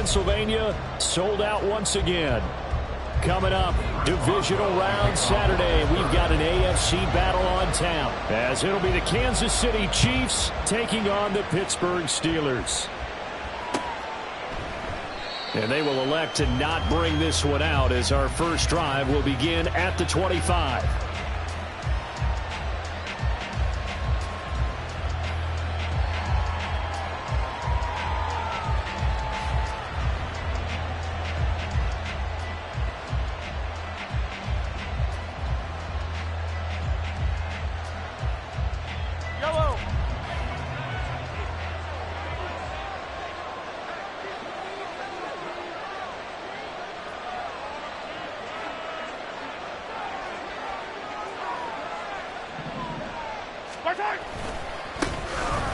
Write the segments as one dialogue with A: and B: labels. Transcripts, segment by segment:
A: Pennsylvania, sold out once again. Coming up, divisional round Saturday. We've got an AFC battle on tap, as it'll be the Kansas City Chiefs taking on the Pittsburgh Steelers. And they will elect to not bring this one out, as our first drive will begin at the 25.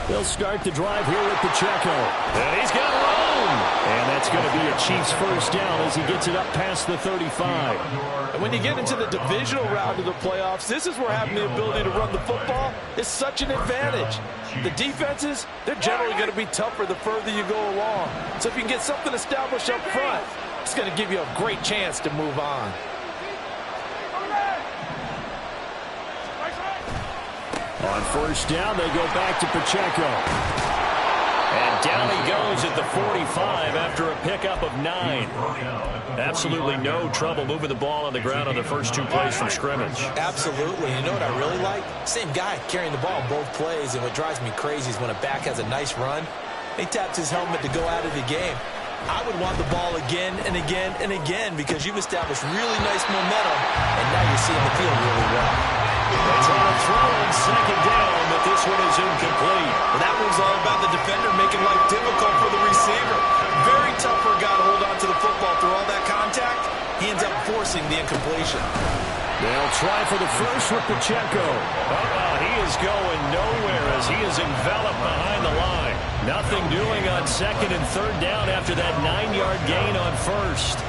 A: They'll start the drive here with Pacheco. And he's got room. And that's going to be a Chiefs first down as he gets it up past the 35.
B: And when you get into the divisional round of the playoffs, this is where having the ability to run the football is such an advantage. The defenses, they're generally going to be tougher the further you go along. So if you can get something established up front, it's going to give you a great chance to move on.
A: On first down, they go back to Pacheco. And down he goes at the 45 after a pickup of 9. Absolutely no trouble moving the ball on the ground on the first 2 plays from scrimmage.
C: Absolutely. You know what I really like? Same guy carrying the ball both plays, and what drives me crazy is when a back has a nice run, he taps his helmet to go out of the game. I would want the ball again and again and again because you've established really nice momentum, and now you're seeing the field really well.
A: They try to throw on second down, but this one is incomplete.
B: Well, that one's all about the defender making life difficult for the receiver. Very tough for a guy to hold on to the football through all that contact. He ends up forcing the incompletion.
A: They'll try for the first with Pacheco. He is going nowhere as he is enveloped behind the line. Nothing doing on second and third down after that 9-yard gain on first.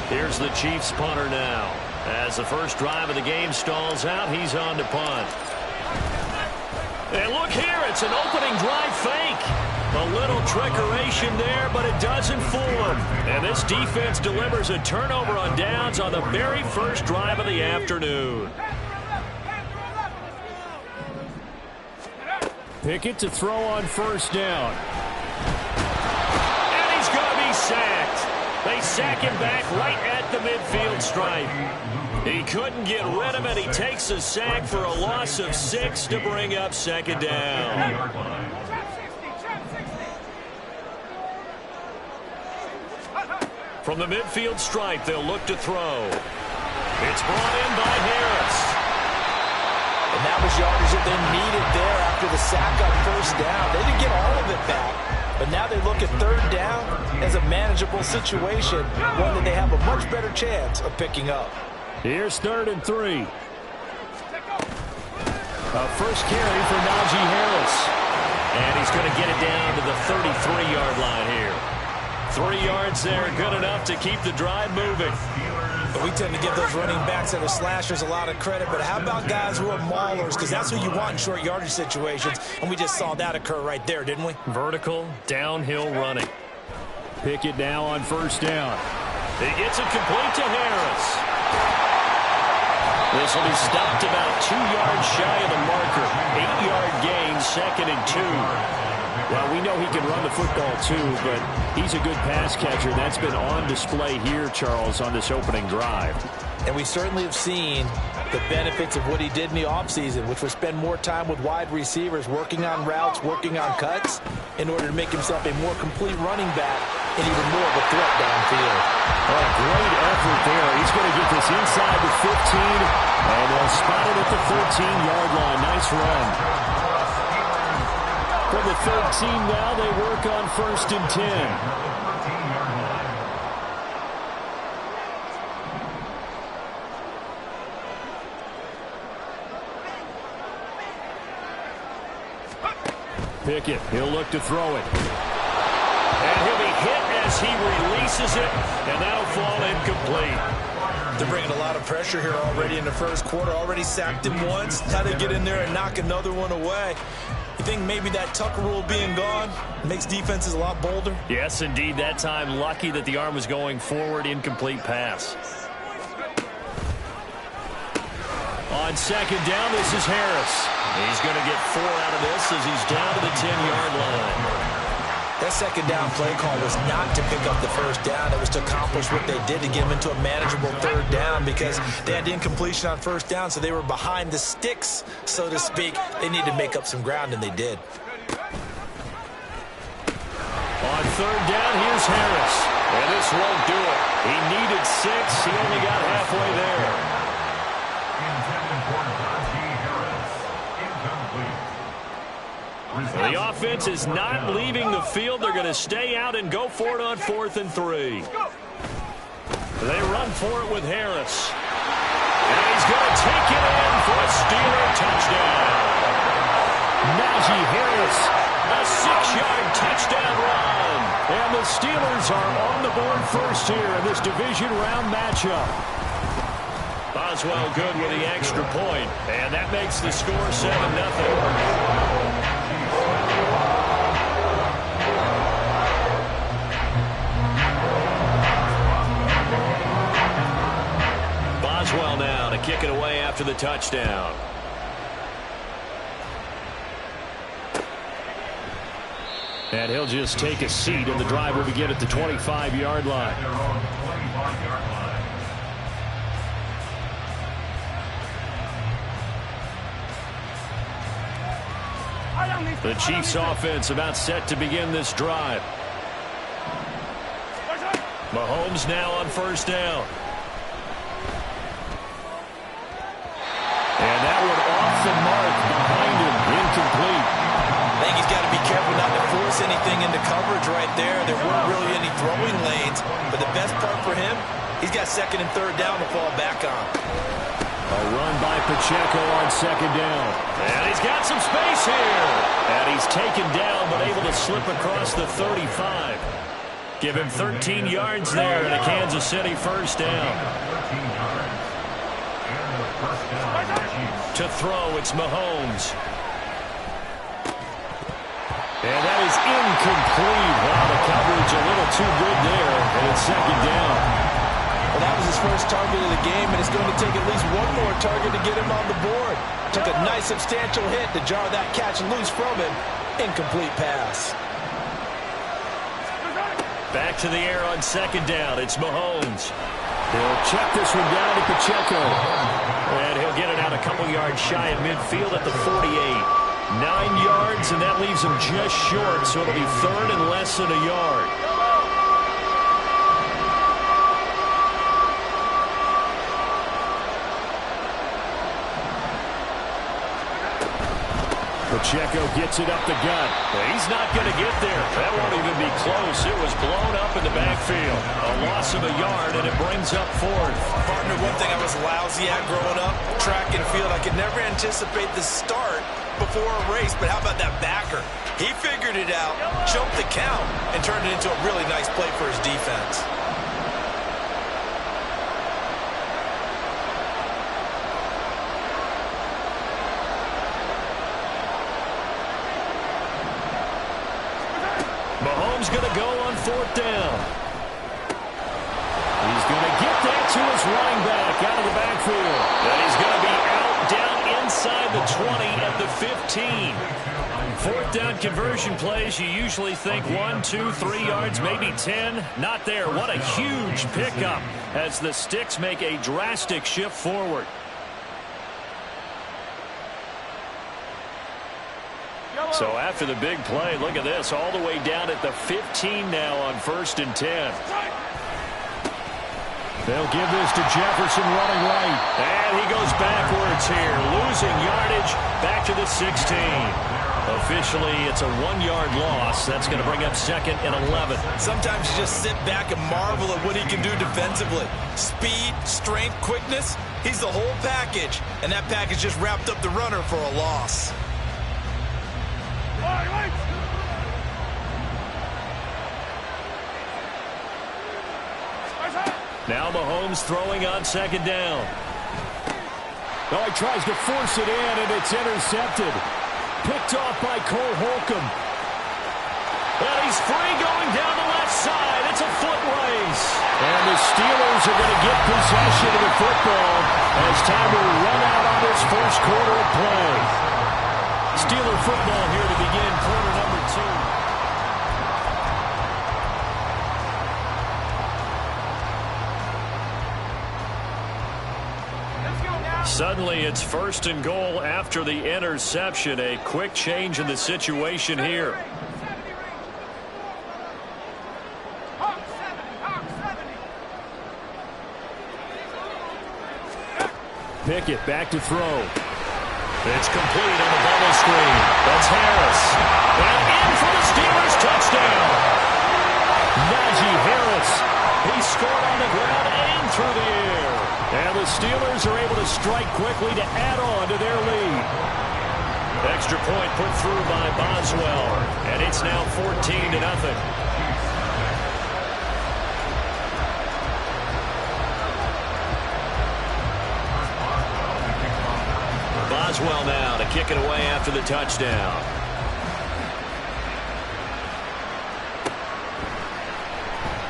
A: Here's the Chiefs punter now. As the first drive of the game stalls out, he's on to punt. And look here, it's an opening drive fake. A little trickeration there, but it doesn't fool him. And this defense delivers a turnover on downs on the very first drive of the afternoon. Pickett to throw on first down. And he's going to be sacked. They sack him back right at the midfield stripe. He couldn't get rid of it. He takes a sack for a loss of 6 to bring up second down. From the midfield stripe, they'll look to throw. It's brought in by Harris.
C: And that was yardage that they needed there after the sack on first down. They didn't get all of it back, but now they look at third down as a manageable situation, one that they have a much better chance of picking up.
A: Here's 3rd and 3. First carry for Najee Harris. And he's going to get it down to the 33-yard line here. 3 yards there, good enough to keep the drive moving.
C: But we tend to give those running backs that are slashers a lot of credit, but how about guys who are maulers? Because that's who you want in short yardage situations, and we just saw that occur right there, didn't we?
A: Vertical, downhill running. Pickett now on first down. He gets it complete to Harris. This will be stopped about 2 yards shy of the marker. 8-yard gain, 2nd and 2. Well, we know he can run the football too, but he's a good pass catcher. That's been on display here, Charles, on this opening drive.
C: And we certainly have seen the benefits of what he did in the offseason, which was spend more time with wide receivers, working on routes, working on cuts, in order to make himself a more complete running back and even more of a threat downfield.
A: Oh, great effort there. He's going to get this inside the 15, and they'll spot it at the 13-yard line. Nice run. From the 13 now, they work on 1st and 10. Pickett, he'll look to throw it. And he'll be hit as he releases it, and that'll fall incomplete.
C: They're bringing a lot of pressure here already in the first quarter. Already sacked him once. How they get in there and knock another one away. You think maybe that Tucker rule being gone makes defenses a lot bolder?
A: Yes, indeed. That time, lucky that the arm was going forward. Incomplete pass. On second down, this is Harris. He's going to get 4 out of this as he's down to the 10-yard line.
C: That second down play call was not to pick up the first down. It was to accomplish what they did to get them into a manageable third down because they had incompletion on first down, so they were behind the sticks, so to speak. They needed to make up some ground, and they did.
A: On third down, here's Harris. And this won't do it. He needed 6. He only got halfway there. The offense is not leaving the field. They're going to stay out and go for it on 4th and 3. They run for it with Harris. And he's going to take it in for a Steeler touchdown. Najee Harris, a 6-yard touchdown run. And the Steelers are on the board first here in this division round matchup. Boswell good with the extra point, and that makes the score 7-0. Boswell now to kick it away after the touchdown. And he'll just take a seat, and the drive will begin at the 25-yard line. The Chiefs offense about set to begin this drive. Mahomes now on first down. And that one off the mark behind him, incomplete.
C: I think he's got to be careful not to force anything into coverage right there. There weren't really any throwing lanes, but the best part for him, he's got 2nd and 3rd down to fall back on.
A: A run by Pacheco on second down. And he's got some space here. And he's taken down, but able to slip across the 35. Give him 13 yards there and a Kansas City first down. To throw, it's Mahomes. And that is incomplete. Wow, the coverage a little too good there. And it's second down.
B: Well, that was his first target of the game, and it's going to take at least one more target to get him on the board. Took a nice substantial hit to jar that catch loose from him. Incomplete pass.
A: Back to the air on second down. It's Mahomes. He'll check this one down to Pacheco. And he'll get it out a couple yards shy of midfield at the 48. 9 yards, and that leaves him just short, so it'll be 3rd and less than a yard. Pacheco gets it up the gut. He's not going to get there. That won't even be close. It was blown up in the backfield. A loss of a yard, and it brings up 4th.
C: Partner, one thing I was lousy at growing up, track and field, I could never anticipate the start before a race, but how about that backer? He figured it out, choked the count, and turned it into a really nice play for his defense.
A: Mahomes going to go on 4th down. He's going to get that to his running back out of the backfield. And he's going to be out down inside the 20 at the 15. 4th down conversion plays, you usually think 1, 2, 3 yards, maybe 10. Not there. What a huge pickup as the Sticks make a drastic shift forward. So after the big play, look at this, all the way down at the 15 now on 1st and 10. They'll give this to Jefferson running right. And he goes backwards here, losing yardage back to the 16. Officially, it's a 1-yard loss. That's going to bring up 2nd and 11.
C: Sometimes you just sit back and marvel at what he can do defensively. Speed, strength, quickness, he's the whole package. And that package just wrapped up the runner for a loss.
A: Now Mahomes throwing on second down. Oh, he tries to force it in, and it's intercepted. picked off by Cole Holcomb. And he's free going down the left side. It's a foot race. And the Steelers are going to get possession of the football as time will run out on this first quarter of play. Steeler football here to begin quarter number 2. Suddenly, it's 1st and goal after the interception. A quick change in the situation here. Pickett back to throw. It's complete on the bubble screen. That's Harris. And in for the Steelers touchdown. Najee Harris. He scored on the ground and through the air. And the Steelers are able to strike quickly to add on to their lead. Extra point put through by Boswell. And it's now 14-0. Boswell now to kick it away after the touchdown.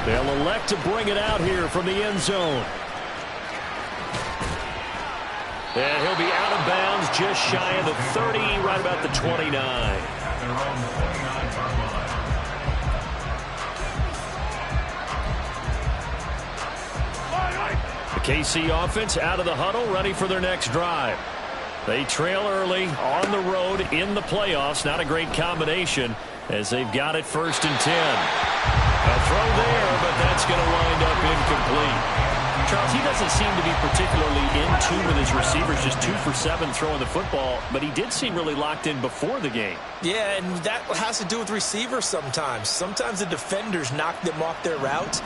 A: They'll elect to bring it out here from the end zone. And he'll be out of bounds just shy of the 30, right about the 29. The KC offense out of the huddle, ready for their next drive. They trail early on the road in the playoffs. Not a great combination as they've got it 1st and 10. A throw there, but that's going to wind up incomplete. Charles, he doesn't seem to be particularly in tune with his receivers, just 2 for 7 throwing the football, but he did seem really locked in before the game.
C: Yeah, and that has to do with receivers sometimes. Sometimes the defenders knock them off their routes,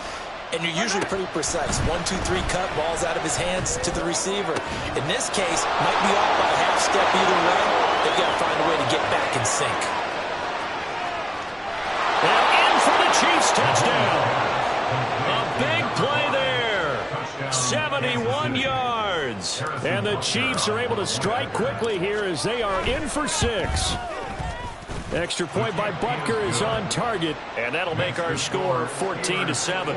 C: and you're usually pretty precise. 1, 2, 3 cut, ball's out of his hands to the receiver. In this case, might be off by a half step either way. They've got to find a way to get back in sync.
A: And in for the Chiefs touchdown. A big play there. 71 yards. And the Chiefs are able to strike quickly here as they are in for 6. Extra point by Butker is on target, and that'll make our score 14-7.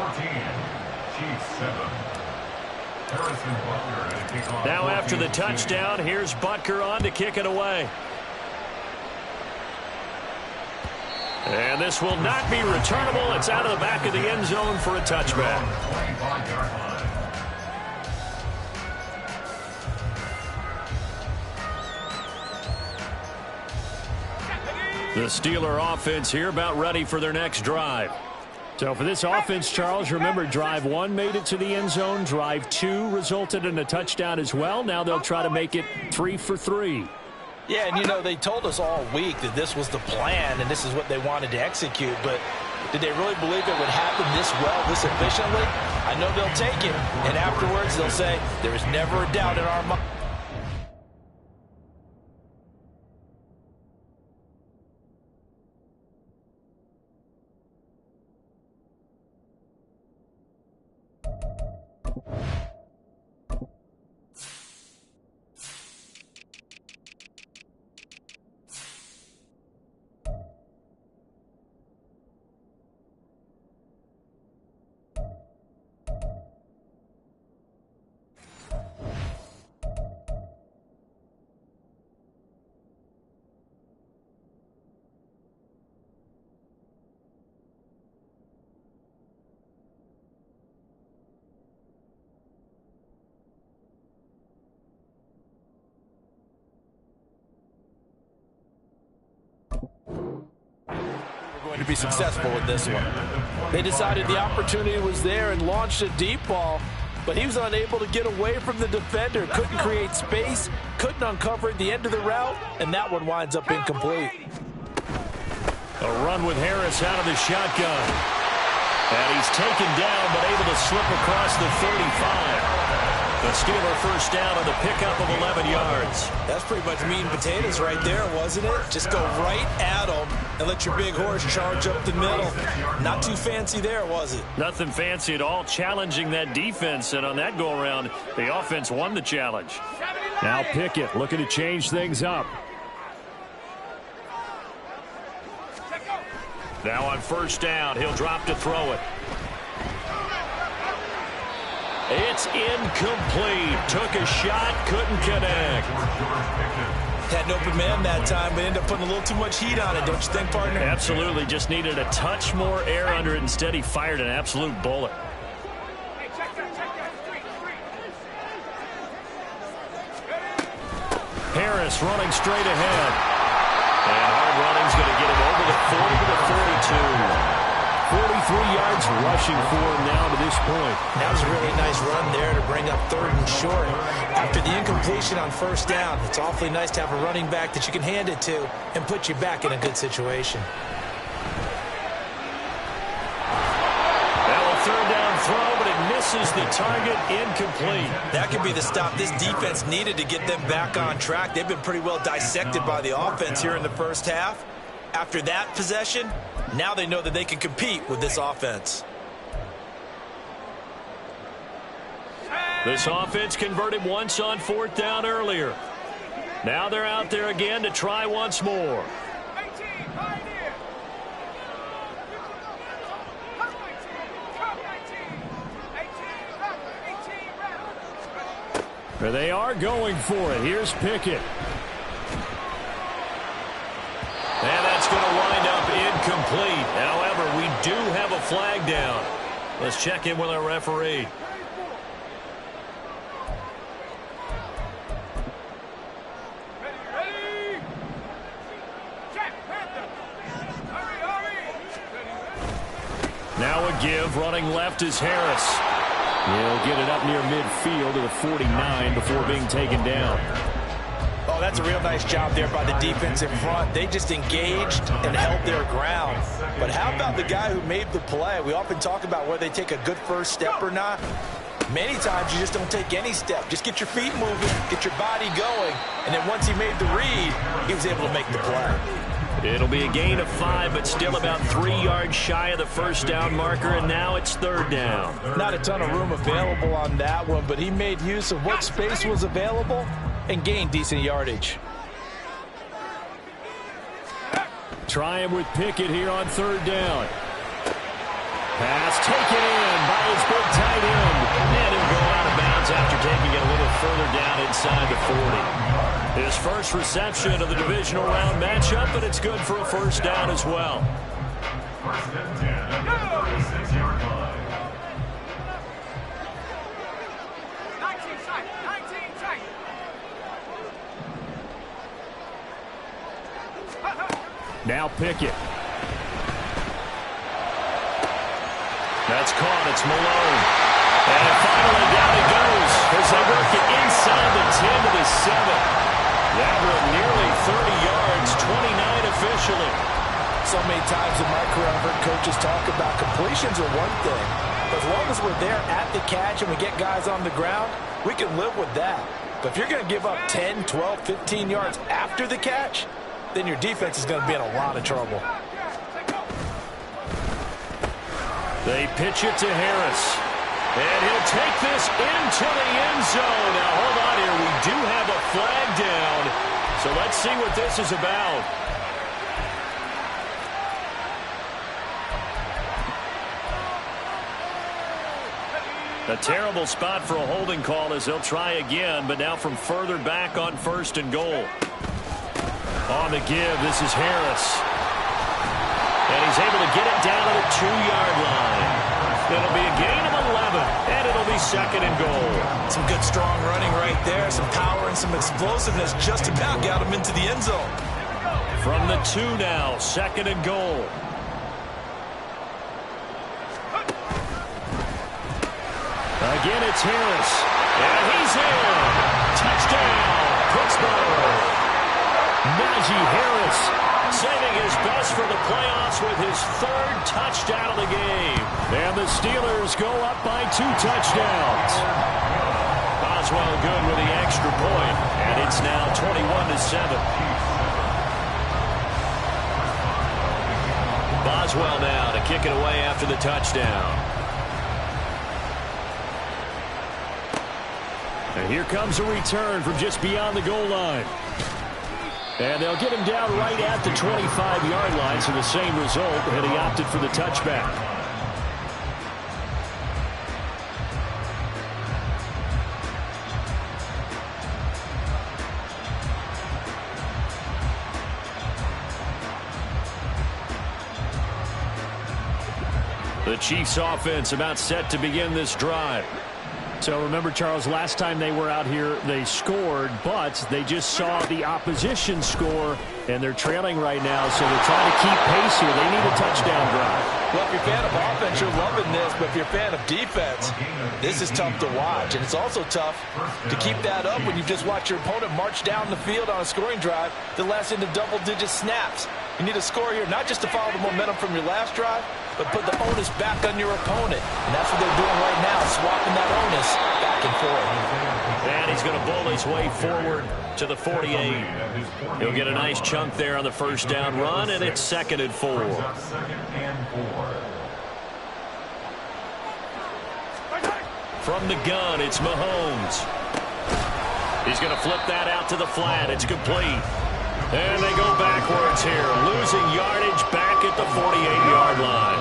A: Now after the touchdown, here's Butker on to kick it away. And this will not be returnable. It's out of the back of the end zone for a touchback. The Steeler offense here about ready for their next drive. So for this offense, Charles, remember drive 1 made it to the end zone. Drive 2 resulted in a touchdown as well. Now they'll try to make it 3 for 3.
B: Yeah, and you know, they told us all week that this was the plan and this is what they wanted to execute, but did they really believe it would happen this well, this efficiently? I know they'll take it, and afterwards they'll say, there is never a doubt in our mind. To be successful with this one. They decided the opportunity was there and launched a deep ball, but he was unable to get away from the defender, couldn't create space, couldn't uncover the end of the route, and that one winds up incomplete.
A: A run with Harris out of the shotgun. And he's taken down, but able to slip across the 35. The Steeler first down on the pickup of 11 yards.
C: That's pretty much meat and potatoes right there, wasn't it? Just go right at them and let your big horse charge up the middle. Not too fancy there, was it?
A: Nothing fancy at all, challenging that defense. And on that go-around, the offense won the challenge. Now Pickett looking to change things up. Now on first down, he'll drop to throw it. It's incomplete. Took a shot, couldn't connect.
C: Had an open man that time, but ended up putting a little too much heat on it, don't you think, partner?
A: Absolutely. Just needed a touch more air under it. Instead, he fired an absolute bullet. Harris running straight ahead. And hard running's going to get him over the 40 to the 42. 43 yards rushing for him now to this point.
C: That was a really nice run there to bring up 3rd and short. After the incompletion on first down, it's awfully nice to have a running back that you can hand it to and put you back in a good situation.
A: Now a 3rd down throw, but it misses the target, incomplete.
C: That could be the stop this defense needed to get them back on track. They've been pretty well dissected by the offense here in the first half. After that possession, now they know that they can compete with this offense.
A: This offense converted once on 4th down earlier. Now they're out there again to try once more. There they are going for it. Here's Pickett. And that's going to wind up incomplete. However, we do have a flag down. Let's check in with our referee. Now a give. Running left is Harris. He'll get it up near midfield to the 49 before being taken down.
C: Oh, that's a real nice job there by the defense in front. They just engaged and held their ground. But how about the guy who made the play? We often talk about whether they take a good first step or not. Many times you just don't take any step. Just get your feet moving, get your body going, and then once he made the read, he was able to make the play.
A: It'll be a gain of 5, but still about 3 yards shy of the first down marker, and now it's 3rd down.
B: Not a ton of room available on that one, but he made use of what space was available and gained decent yardage.
A: Try him with Pickett here on 3rd down. Pass taken in by his big tight end. And he'll go out of bounds after taking it a little further down inside the 40. His first reception of the divisional round matchup, but it's good for a first down as well.
D: First and 10 at the 36-yard line.
A: Now Pickett. That's caught. It's Malone. And finally down he goes as they work it inside the 10 to the 7. That one nearly 30 yards, 29 officially.
B: So many times in my career I've heard coaches talk about completions are one thing. But as long as we're there at the catch and we get guys on the ground, we can live with that. But if you're going to give up 10, 12, 15 yards after the catch, then your defense is going to be in a lot of trouble.
A: They pitch it to Harris. And he'll take this into the end zone. Now, hold on here. We do have a flag down. So let's see what this is about. A terrible spot for a holding call as they'll try again, but now from further back on 1st and goal. On the give, this is Harris. And he's able to get it down to the 2-yard line. It'll be a gain of 11, and it'll be 2nd and goal.
C: Some good strong running right there, some power and some explosiveness just about got him into the end zone.
A: From the 2 now, 2nd and goal. Again, it's Harris. And he's in. Touchdown, Pittsburgh. Najee Harris saving his best for the playoffs with his 3rd touchdown of the game. And the Steelers go up by 2 touchdowns. Boswell good with the extra point, and it's now 21-7. Boswell now to kick it away after the touchdown. And here comes a return from just beyond the goal line. And they'll get him down right at the 25-yard line, so the same result, and he opted for the touchback. The Chiefs offense about set to begin this drive. So remember, Charles, last time they were out here, they scored, but they just saw the opposition score, and they're trailing right now, so they're trying to keep pace here. They need a touchdown drive.
B: Well, if you're a fan of offense, you're loving this, but if you're a fan of defense, this is tough to watch, and it's also tough to keep that up when you've just watched your opponent march down the field on a scoring drive that lasts into double-digit snaps. You need a score here, not just to follow the momentum from your last drive, but put the onus back on your opponent. And that's what they're doing right now, swapping that onus back and forth.
A: And he's going to bull his way forward to the 48. He'll get a nice chunk there on the first down run, and it's 2nd and 4. From the gun, it's Mahomes. He's going to flip that out to the flat. It's complete. And they go backwards here, losing yardage back at the 48-yard line.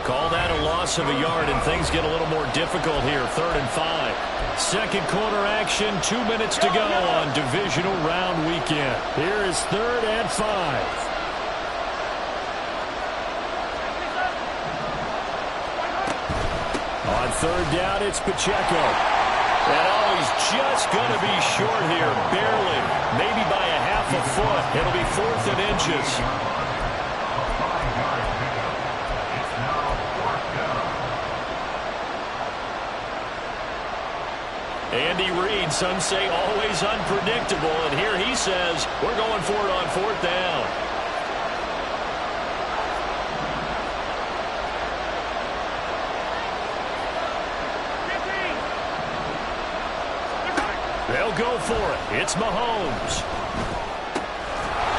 A: Call that a loss of a yard, and things get a little more difficult here, 3rd and 5. Second quarter action, 2 minutes to go on divisional round weekend. Here is 3rd and 5. On 3rd down, it's Pacheco. And he's just going to be short here, barely, maybe by a half a foot. It'll be 4th and inches. Andy Reid, some say always unpredictable, and here he says we're going for it on 4th down. They'll go for it. It's Mahomes.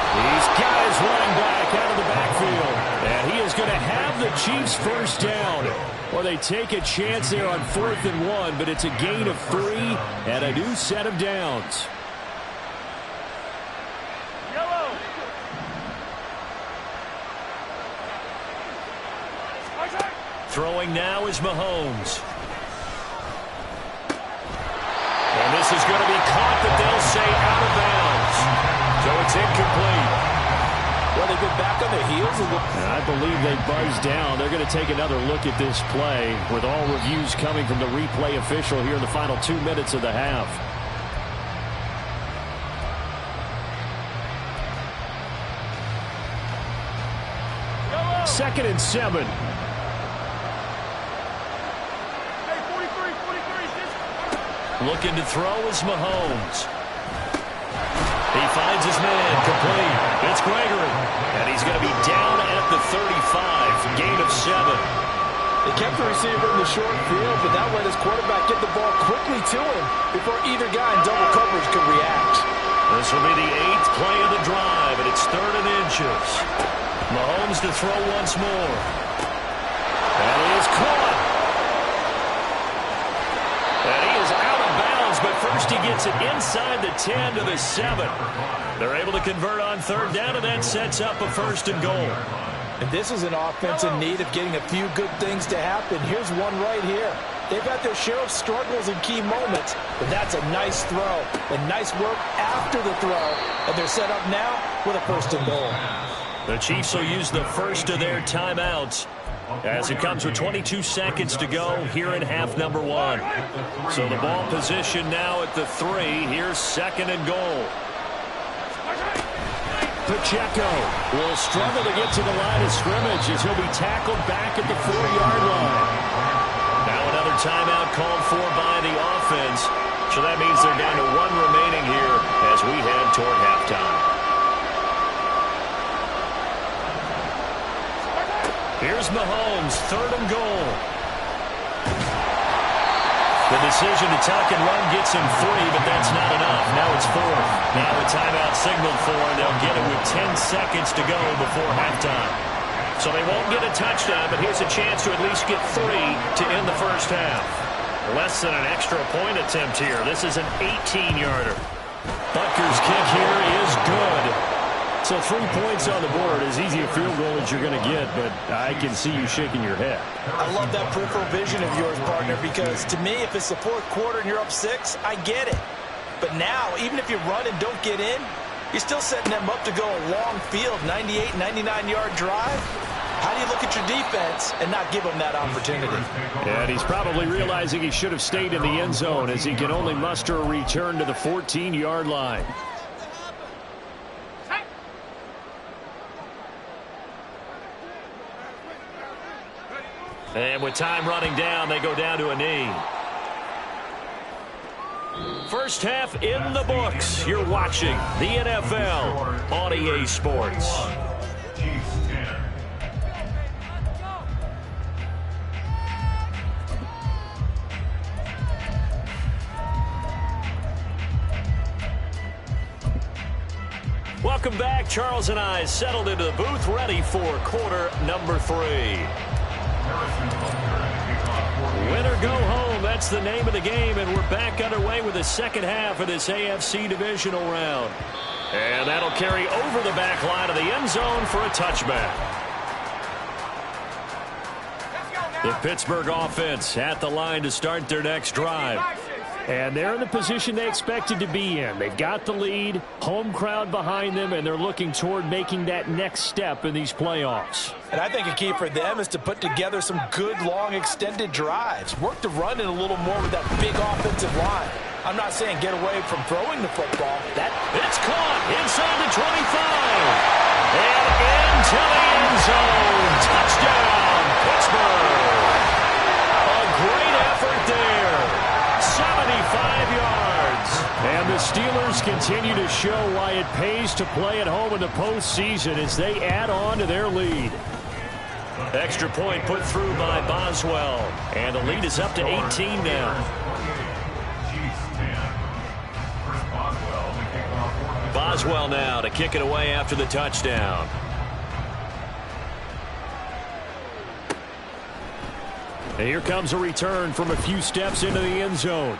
A: He's got his running back out of the backfield. And he is going to have the Chiefs first down. Well, they take a chance there on 4th and 1, but it's a gain of 3 and a new set of downs.
E: Yellow.
A: Throwing now is Mahomes. And this is going to be caught, but they'll say out of bounds. So it's incomplete.
B: Well, they've been back on their heels.
A: And I believe they buzzed down. They're going to take another look at this play with all reviews coming from the replay official here in the final 2 minutes of the half.
E: Yellow.
A: 2nd and 7. Looking to throw is Mahomes. He finds his man, complete. It's Gregory. And he's going to be down at the 35, gain of 7.
B: They kept the receiver in the short field, but that let his quarterback get the ball quickly to him before either guy in double coverage could react.
A: This will be the 8th play of the drive, and it's 3rd and inches. Mahomes to throw once more. And he is caught. And he is out of bounds, but first he gets it inside the 10 to the 7. They're able to convert on 3rd down, and that sets up a 1st and goal.
B: And this is an offense in need of getting a few good things to happen. Here's one right here. They've had their share of struggles in key moments, but that's a nice throw and nice work after the throw. And they're set up now with a 1st and goal.
A: The Chiefs will use the first of their timeouts as it comes with 22 seconds to go here in half number 1. So the ball position now at the 3. Here's 2nd and goal. Pacheco will struggle to get to the line of scrimmage as he'll be tackled back at the 4-yard line. Now another timeout called for by the offense. So that means they're down to 1 remaining here as we head toward halftime. Here's Mahomes, 3rd and goal. The decision to tuck and run gets him 3, but that's not enough. Now it's 4th. Now a timeout signaled for, and they'll get it with 10 seconds to go before halftime. So they won't get a touchdown, but here's a chance to at least get 3 to end the first half. Less than an extra point attempt here. This is an 18-yarder. Butker's kick here is good. So 3 points on the board, as easy a field goal as you're going to get, but I can see you shaking your head.
B: I love that peripheral vision of yours, partner, because to me, if it's the fourth quarter and you're up 6, I get it. But now, even if you run and don't get in, you're still setting them up to go a long field, 98, 99-yard drive. How do you look at your defense and not give them that opportunity?
A: And he's probably realizing he should have stayed in the end zone, as he can only muster a return to the 14-yard line. And with time running down, they go down to a knee. First half in the books. You're watching the NFL on EA Sports. Welcome back. Charles and I settled into the booth, ready for quarter number 3. Win or go home, that's the name of the game, and we're back underway with the second half of this AFC divisional round. And that'll carry over the back line of the end zone for a touchback. The Pittsburgh offense at the line to start their next drive. And they're in the position they expected to be in. They've got the lead, home crowd behind them, and they're looking toward making that next step in these playoffs.
B: And I think a key for them is to put together some good, long, extended drives. Work the run in a little more with that big offensive line. I'm not saying get away from throwing the football.
A: It's caught inside the 25. And into the end zone. Touchdown, Pittsburgh. A great effort there. 75 yards. And the Steelers continue to show why it pays to play at home in the postseason as they add on to their lead. Extra point put through by Boswell. And the lead is up to 18 now. Boswell now to kick it away after the touchdown. And here comes a return from a few steps into the end zone.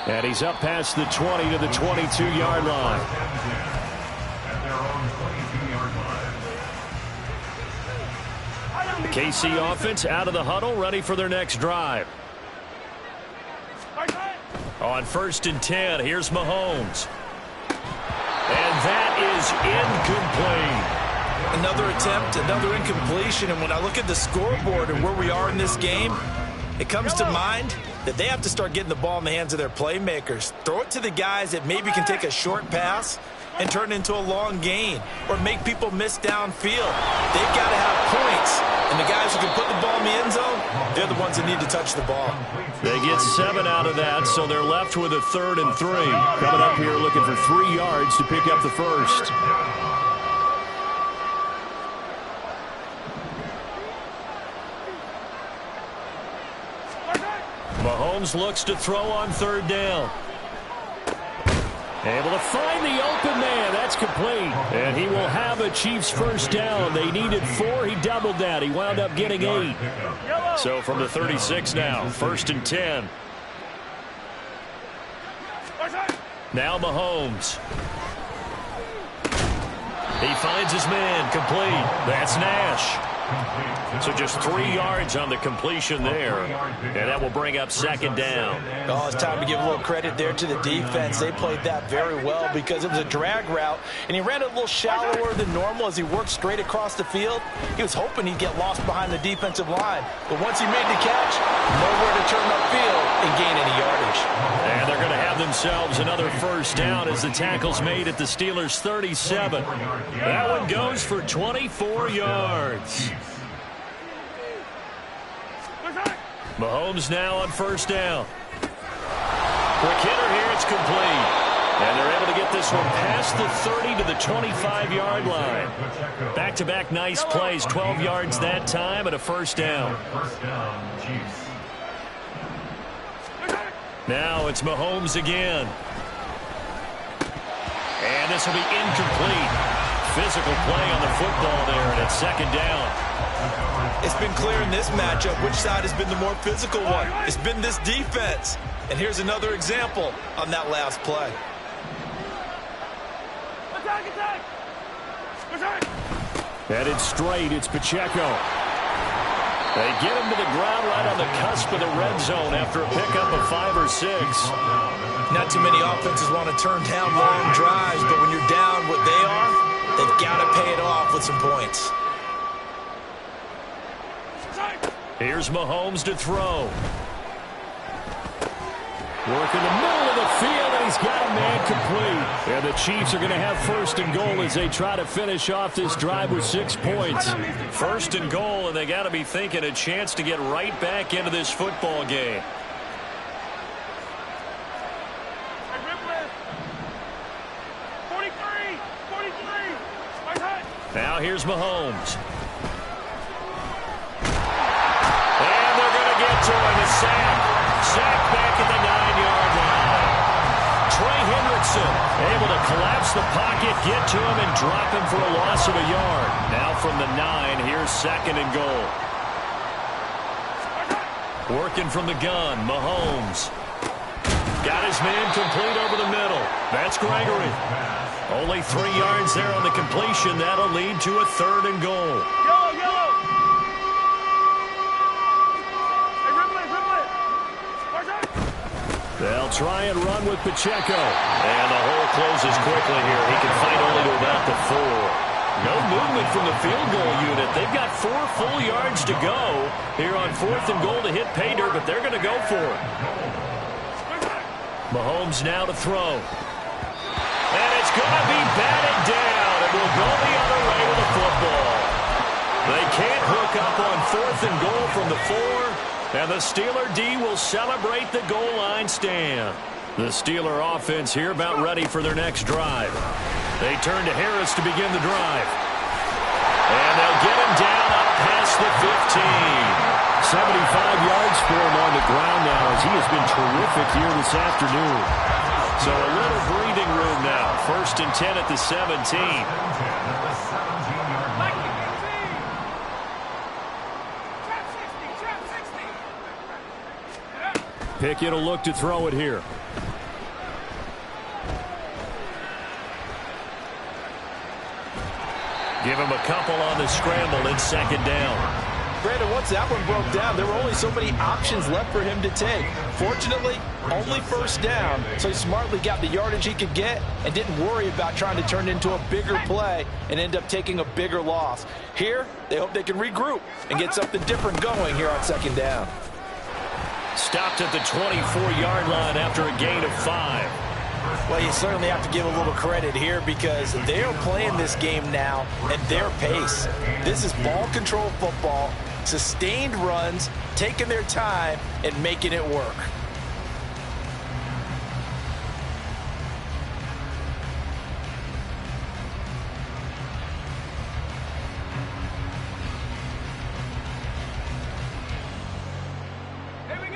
A: And he's up past the 20 to the 22-yard line. The KC offense out of the huddle, ready for their next drive. On 1st and 10, here's Mahomes. And that is incomplete.
B: Another attempt, another incompletion. And when I look at the scoreboard and where we are in this game, it comes to mind that they have to start getting the ball in the hands of their playmakers. Throw it to the guys that maybe can take a short pass and turn it into a long gain or make people miss downfield. They've got to have points. And the guys who can put the ball in the end zone, they're the ones that need to touch the ball.
A: They get 7 out of that, so they're left with a 3rd and 3. Coming up here looking for 3 yards to pick up the first. Mahomes looks to throw on 3rd down. Able to find the open man. That's complete. And he will have a Chiefs first down. They needed 4. He doubled that. He wound up getting 8. So from the 36 now, 1st and 10. Now Mahomes. He finds his man. Complete. That's Nash. So just 3 yards on the completion there. And that will bring up 2nd down.
B: Oh, it's time to give a little credit there to the defense. They played that very well because it was a drag route, and he ran it a little shallower than normal as he worked straight across the field. He was hoping he'd get lost behind the defensive line. But once he made the catch, nowhere to turn upfield and gain any yardage.
A: And they're going to have themselves another first down as the tackle's made at the Steelers' 37. That one goes for 24 yards. Mahomes now on 1st down. Quick hitter here, it's complete. And they're able to get this one past the 30 to the 25-yard line. Back-to-back nice plays, 12 yards that time and a first down. Now it's Mahomes again. And this will be incomplete. Physical play on the football there, and it's 2nd down.
B: It's been clear in this matchup which side has been the more physical one. It's been this defense. And here's another example on that last play.
A: Headed straight, it's Pacheco. They get him to the ground right on the cusp of the red zone after a pickup of 5 or 6.
C: Not too many offenses want to turn down long drives, but when you're down what they are, they've got to pay it off with some points.
A: Here's Mahomes to throw. Work in the middle of the field, and he's got a man complete. And the Chiefs are going to have first and goal as they try to finish off this drive with 6 points. First and goal, and they got to be thinking a chance to get right back into this football game. Now here's Mahomes. And they're going to get to him. A sack. Sack back at the 9-yard line. Trey Hendrickson able to collapse the pocket, get to him, and drop him for a loss of a yard. Now from the 9, here's second and goal. Working from the gun, Mahomes. Got his man complete over the middle. That's Gregory. Only 3 yards there on the completion. That'll lead to a third and goal. They'll try and run with Pacheco. And the hole closes quickly here. He can fight only to about the 4. No movement from the field goal unit. They've got 4 full yards to go here on 4th and goal to hit pay dirt, but they're going to go for it. Mahomes now to throw. And it's going to be batted down. It will go the other way with the football. They can't hook up on 4th and goal from the 4. And the Steeler D will celebrate the goal line stand. The Steeler offense here about ready for their next drive. They turn to Harris to begin the drive. And they'll get him down up past the 15. 75 yards for him on the ground now as he has been terrific here this afternoon. So a little breathing room now. 1st and 10 at the 17. Pickett will look to throw it here. Give him a couple on the scramble in 2nd down.
B: Brandon, once that one broke down, there were only so many options left for him to take. Fortunately, only 1st down, so he smartly got the yardage he could get and didn't worry about trying to turn it into a bigger play and end up taking a bigger loss. Here, they hope they can regroup and get something different going here on 2nd down.
A: Stopped at the 24-yard line after a gain of 5.
C: Well, you certainly have to give a little credit here because they are playing this game now at their pace. This is ball control football, sustained runs, taking their time, and making it work.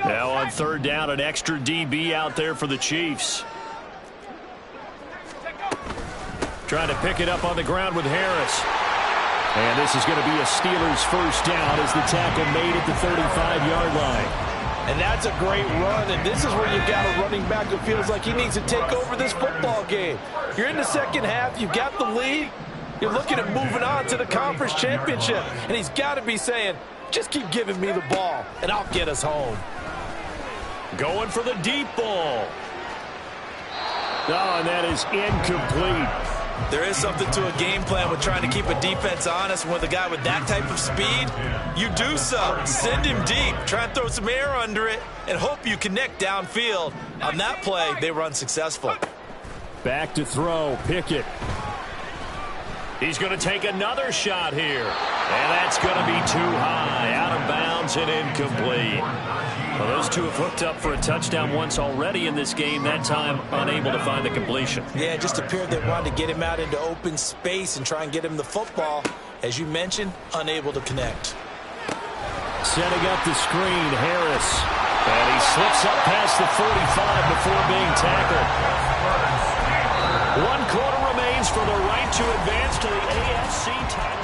A: Now on 3rd down, an extra DB out there for the Chiefs. Trying to pick it up on the ground with Harris. And this is going to be a Steelers 1st down as the tackle made at the 35-yard line.
B: And that's a great run, and this is where you've got a running back who feels like he needs to take over this football game. You're in the 2nd half, you've got the lead, you're looking at moving on to the conference championship, and he's got to be saying, just keep giving me the ball, and I'll get us home.
A: Going for the deep ball. Oh, and that is incomplete.
C: There is something to a game plan with trying to keep a defense honest. With a guy with that type of speed, you do so. Send him deep. Try and throw some air under it and hope you connect downfield. On that play, they run successful.
A: Back to throw, Pickett. He's going to take another shot here. And that's going to be too high. Out of bounds and incomplete. Well, those two have hooked up for a touchdown once already in this game, that time unable to find the completion.
C: Yeah, it just appeared they wanted to get him out into open space and try and get him the football. As you mentioned, unable to connect.
A: Setting up the screen, Harris. And he slips up past the 45 before being tackled. 1 quarter remains for the right to advance to the AFC title.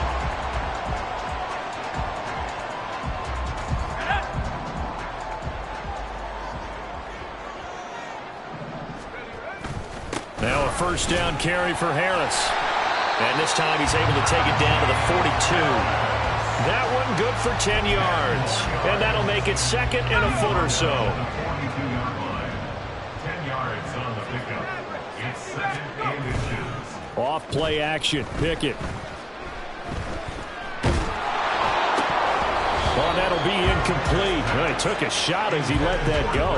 A: Now a 1st down carry for Harris. And this time he's able to take it down to the 42. That one good for 10 yards. And that'll make it second and a foot or so.
D: 42-yard line. 10 yards on the pickup. It's second and inches.
A: Off play action. Pickett. Well, that'll be incomplete. Well, he took a shot as he let that go.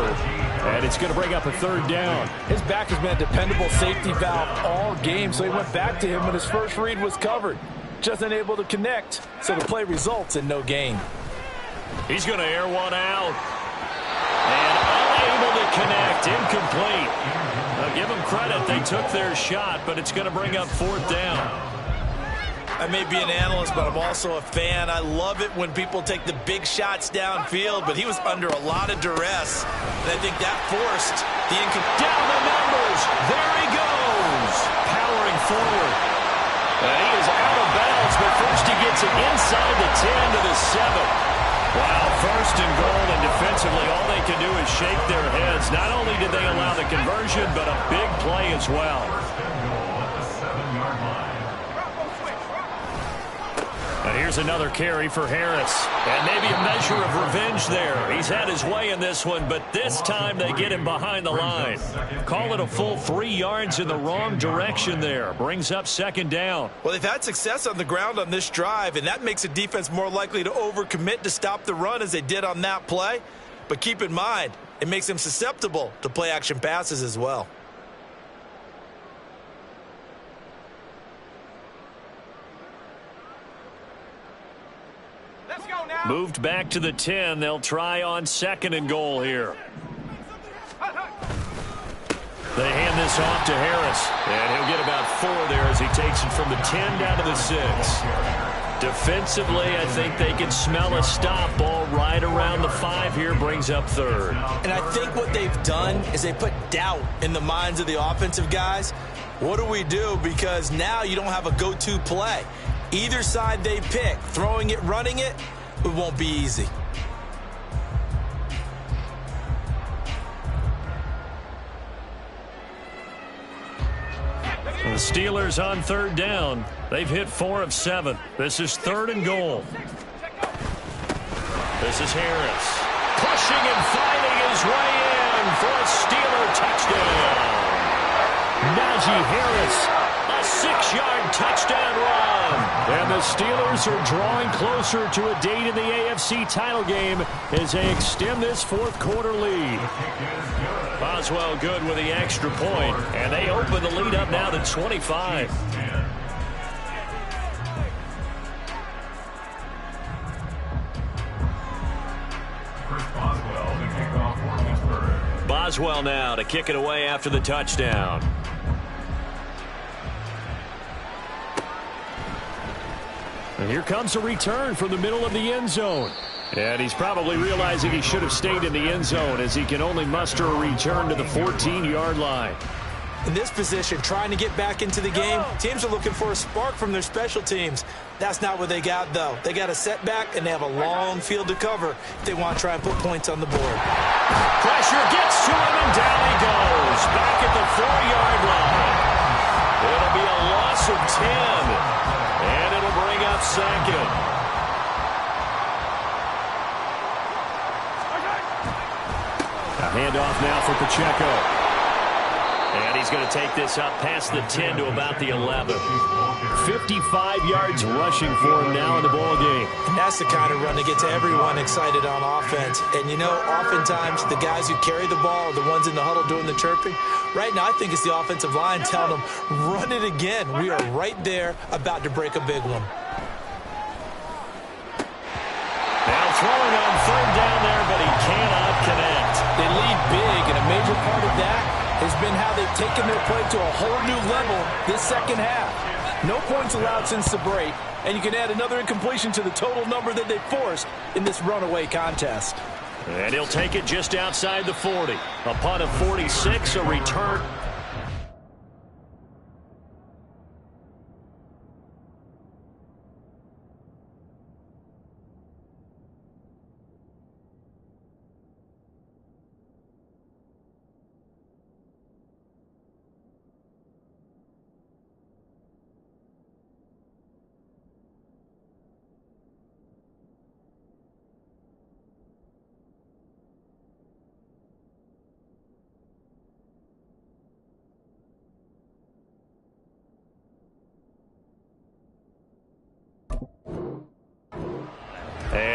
A: And it's going to bring up a third down.
B: His back has been a dependable safety valve all game, so he went back to him when his first read was covered. Just unable to connect, so the play results in no gain.
A: He's going to air one out. And unable to connect. Incomplete. Now, give them credit. They took their shot, but it's going to bring up fourth down.
C: I may be an analyst, but I'm also a fan. I love it when people take the big shots downfield, but he was under a lot of duress, and I think that forced the
A: down the numbers. There he goes. Powering forward. And he is out of bounds, but first he gets it inside the 10 to the 7. Wow, first and goal, and defensively all they can do is shake their heads. Not only did they allow the conversion, but a big play as well. And here's another carry for Harris. And maybe a measure of revenge there. He's had his way in this one, but this time they get him behind the line. Call it a full 3 yards in the wrong direction there. Brings up second down.
C: Well, they've had success on the ground on this drive, and that makes a defense more likely to overcommit to stop the run as they did on that play. But keep in mind, it makes them susceptible to play-action passes as well.
A: Moved back to the 10. They'll try on second and goal here. They hand this off to Harris. And he'll get about 4 there as he takes it from the 10 down to the 6. Defensively, I think they can smell a stop. Ball right around the 5 here, brings up third.
C: And I think what they've done is they put doubt in the minds of the offensive guys. What do we do? Because now you don't have a go-to play. Either side they pick, throwing it, running it, it won't be easy.
A: The Steelers on third down. They've hit 4 of 7. This is third and goal. This is Harris. Pushing and finding his way in for a Steeler touchdown. Najee Harris, a 6-yard touchdown run. And the Steelers are drawing closer to a date in the AFC title game as they extend this fourth quarter lead. Boswell good with the extra point, and they open the lead up now to 25. Boswell now to kick it away after the touchdown. And here comes a return from the middle of the end zone. And he's probably realizing he should have stayed in the end zone as he can only muster a return to the 14-yard line.
C: In this position, trying to get back into the game, teams are looking for a spark from their special teams. That's not what they got, though. They got a setback, and they have a long field to cover if they want to try and put points on the board.
A: Pressure gets to him, and down he goes. Back at the 4-yard line. It'll be a loss of 10, and it'll bring up second. A handoff now for Pacheco. And he's going to take this up past the 10 to about the 11. 55 yards rushing for him now in the ballgame.
C: And that's the kind of run that gets everyone excited on offense. And, you know, oftentimes the guys who carry the ball are the ones in the huddle doing the chirping. Right now, I think it's the offensive line telling them, run it again. We are right there about to break a big one.
A: Now throwing on third down there, but he cannot connect.
B: They lead big, and a major part of that has been how they've taken their play to a whole new level this second half. No points allowed since the break, and you can add another incompletion to the total number that they forced in this runaway contest.
A: And he'll take it just outside the 40. A punt of 46, a return.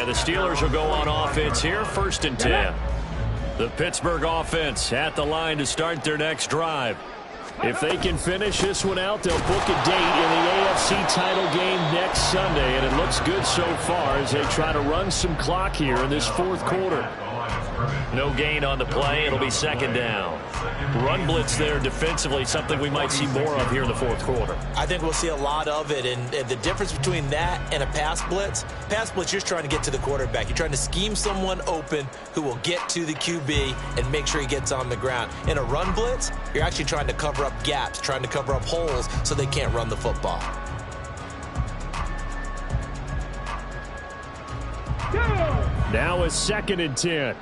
A: And the Steelers will go on offense here, 1st and 10. The Pittsburgh offense at the line to start their next drive. If they can finish this one out, they'll book a date in the AFC title game next Sunday, and it looks good so far as they try to run some clock here in this 4th quarter. No gain on the play. It'll be 2nd down. Run blitz there defensively, something we might see more of here in the 4th quarter.
C: I think we'll see a lot of it, and the difference between that and a pass blitz, you're just trying to get to the quarterback. You're trying to scheme someone open who will get to the QB and make sure he gets on the ground. In a run blitz, you're actually trying to cover up gaps, trying to cover up holes so they can't run the football.
A: Now it's 2nd and 10.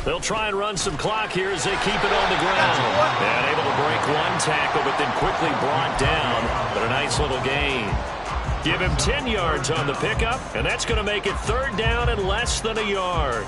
A: They'll try and run some clock here as they keep it on the ground. And able to break one tackle, but then quickly brought down. But a nice little gain. Give him 10 yards on the pickup, and that's going to make it 3rd down and less than a yard.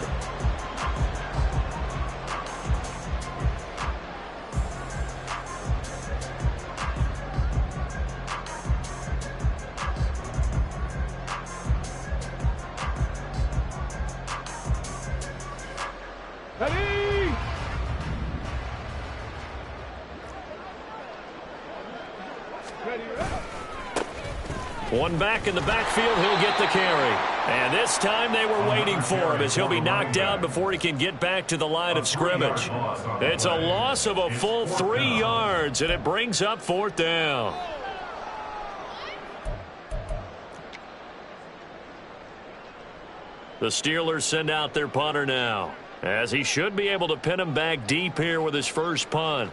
A: One back in the backfield, he'll get the carry. And this time they were waiting for him as he'll be knocked down before he can get back to the line of scrimmage. It's a loss of a full 3 yards, and it brings up 4th down. The Steelers send out their punter now, as he should be able to pin him back deep here with his first punt.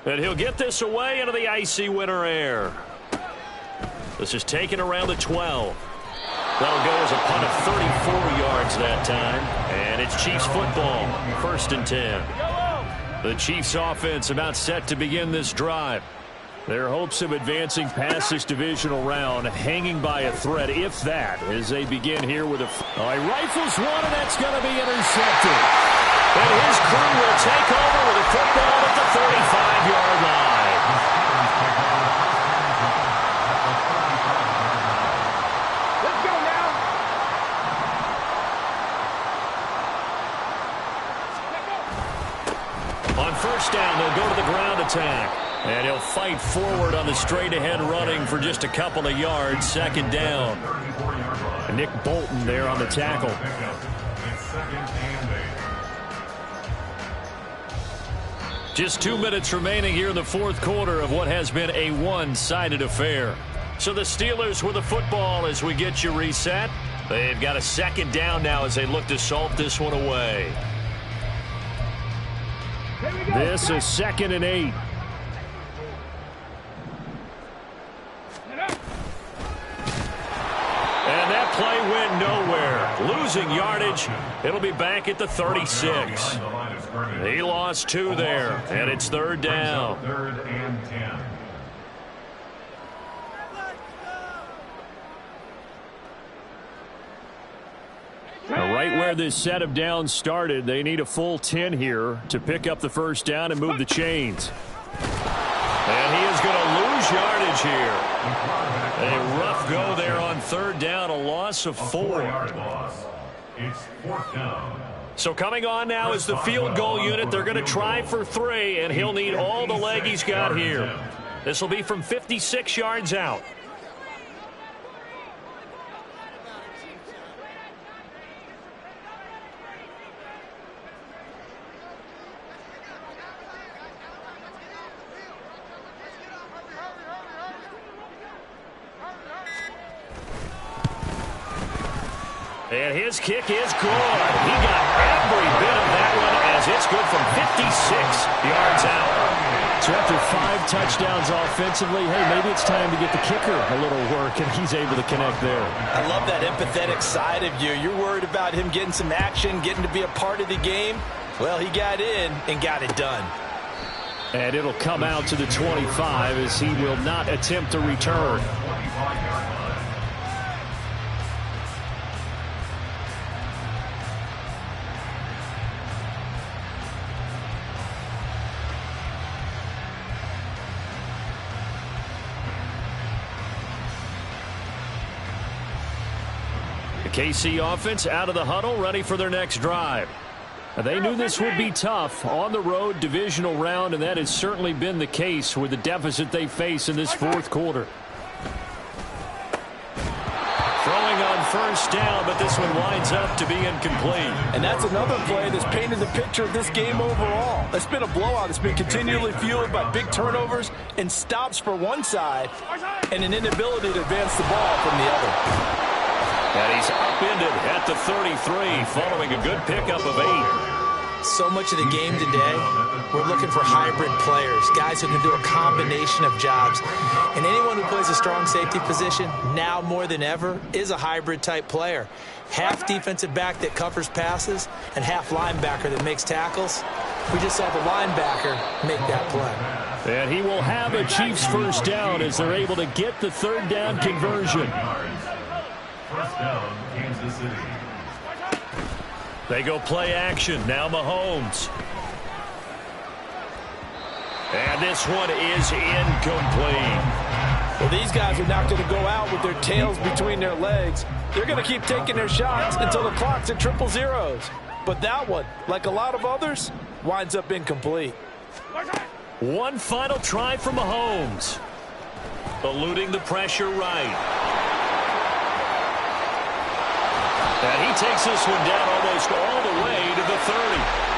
A: And he'll get this away into the icy winter air. This is taken around the 12. That'll go as a punt of 34 yards that time. And it's Chiefs football, 1st and 10. The Chiefs offense about set to begin this drive. Their hopes of advancing past this divisional round hanging by a thread, if that, as they begin here with a... he rifles one, and that's going to be intercepted. And his crew will take over with a football at the 35-yard line.
E: Let's go now.
A: On 1st down, they'll go to the ground attack. And he'll fight forward on the straight-ahead running for just a couple of yards, 2nd down. And Nick Bolton there on the tackle. Just 2 minutes remaining here in the 4th quarter of what has been a one-sided affair. So the Steelers with the football as we get you reset. They've got a 2nd down now as they look to salt this one away. This is 2nd and 8. And that play went nowhere. Losing yardage. It'll be back at the 36. He lost 2 there, and it's 3rd down.
D: 3rd and 10.
A: Now, right where this set of downs started, they need a full 10 here to pick up the 1st down and move the chains. And he is going to lose yardage here. A rough go there on 3rd down, a loss of 4.
D: It's 4th down.
A: So coming on now is the field goal unit. They're going to try for 3, and he'll need all the leg he's got here. This will be from 56 yards out. And his kick is good. He got every bit of that one as it's good from 56 yards out.
B: So after 5 touchdowns offensively, hey, maybe it's time to get the kicker a little work, and he's able to connect there.
C: I love that empathetic side of you. You're worried about him getting some action, getting to be a part of the game. Well, he got in and got it done.
A: And it'll come out to the 25 as he will not attempt to return. KC offense out of the huddle, ready for their next drive. Now, they knew this would be tough on the road divisional round, and that has certainly been the case with the deficit they face in this fourth quarter. Throwing on first down, but this one winds up to be incomplete.
B: And that's another play that's painted the picture of this game overall. It's been a blowout. It's been continually fueled by big turnovers and stops for one side and an inability to advance the ball from the other.
A: And he's upended at the 33 following a good pickup of 8.
C: So much of the game today, we're looking for hybrid players, guys who can do a combination of jobs. And anyone who plays a strong safety position, now more than ever, is a hybrid type player. Half defensive back that covers passes and half linebacker that makes tackles. We just saw the linebacker make that play.
A: And he will have a Chiefs first down as they're able to get the third down conversion.
D: First down, Kansas City.
A: They go play action. Now Mahomes. And this one is incomplete.
B: Well, these guys are not going to go out with their tails between their legs. They're going to keep taking their shots until the clock's at 000. But that one, like a lot of others, winds up incomplete.
A: One final try for Mahomes. Eluding the pressure right. And he takes this one down almost all the